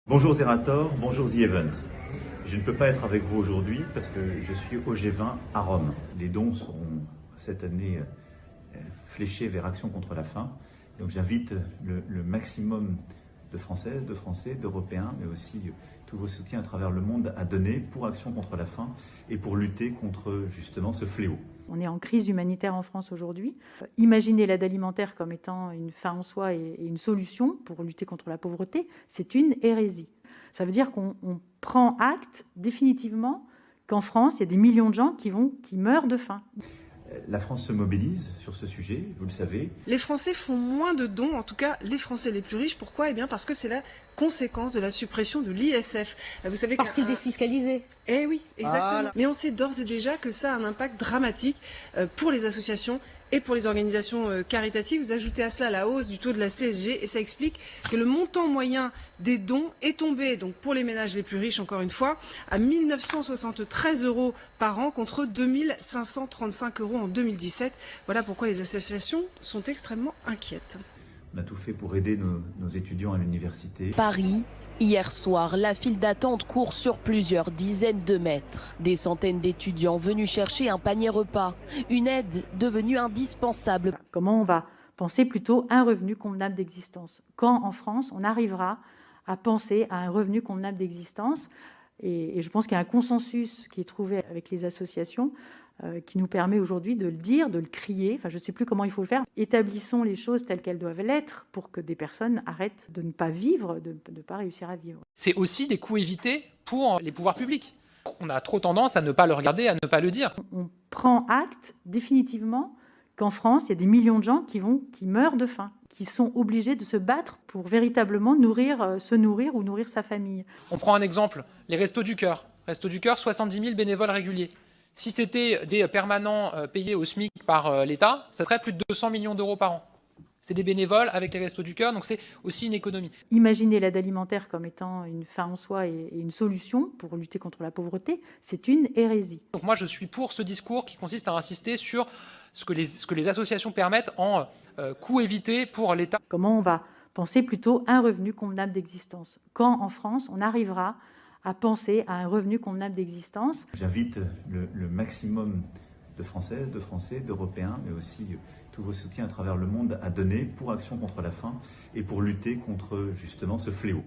Bonjour Zerator, bonjour The Event. Je ne peux pas être avec vous aujourd'hui parce que je suis au G20 à Rome. Les dons seront cette année fléchés vers Action contre la faim. Donc j'invite le maximum de Françaises, de Français, d'Européens, mais aussi tous vos soutiens à travers le monde à donner pour Action contre la faim et pour lutter contre justement ce fléau. On est en crise humanitaire en France aujourd'hui. Imaginer l'aide alimentaire comme étant une fin en soi et une solution pour lutter contre la pauvreté, c'est une hérésie. Ça veut dire qu'on prend acte définitivement qu'en France, il y a des millions de gens qui meurent de faim. La France se mobilise sur ce sujet, vous le savez. Les Français font moins de dons, en tout cas les Français les plus riches. Pourquoi ? Eh bien parce que c'est la conséquence de la suppression de l'ISF. Vous savez parce qu'il est défiscalisé. Eh oui, exactement. Mais on sait d'ores et déjà que ça a un impact dramatique pour les associations et pour les organisations caritatives. Vous ajoutez à cela la hausse du taux de la CSG et ça explique que le montant moyen des dons est tombé, donc pour les ménages les plus riches, encore une fois, à 1 973 € par an contre 2 535 € en 2017. Voilà pourquoi les associations sont extrêmement inquiètes. On a tout fait pour aider nos étudiants à l'université. Paris, hier soir, la file d'attente court sur plusieurs dizaines de mètres. Des centaines d'étudiants venus chercher un panier repas, une aide devenue indispensable. Comment on va penser plutôt un revenu convenable d'existence? Quand en France, on arrivera à penser à un revenu convenable d'existence? Et je pense qu'il y a un consensus qui est trouvé avec les associations qui nous permet aujourd'hui de le dire, de le crier. Enfin, je ne sais plus comment il faut le faire. Établissons les choses telles qu'elles doivent l'être pour que des personnes arrêtent de ne pas vivre, de ne pas réussir à vivre. C'est aussi des coûts évités pour les pouvoirs publics. On a trop tendance à ne pas le regarder, à ne pas le dire. On prend acte définitivement qu'en France, il y a des millions de gens qui meurent de faim, qui sont obligés de se battre pour véritablement se nourrir ou nourrir sa famille. On prend un exemple, les Restos du Cœur. Restos du Cœur, 70 000 bénévoles réguliers. Si c'était des permanents payés au SMIC par l'État, ça serait plus de 200 millions d'euros par an. C'est des bénévoles avec les Restos du Cœur, donc c'est aussi une économie. Imaginer l'aide alimentaire comme étant une fin en soi et une solution pour lutter contre la pauvreté, c'est une hérésie. Donc moi, je suis pour ce discours qui consiste à insister sur ce que les associations permettent en coûts évités pour l'État. Comment on va penser plutôt un revenu convenable d'existence? Quand en France, on arrivera à penser à un revenu convenable d'existence? J'invite le maximum de Françaises, de Français, d'Européens, mais aussi tous vos soutiens à travers le monde à donner pour Action contre la faim et pour lutter contre justement ce fléau.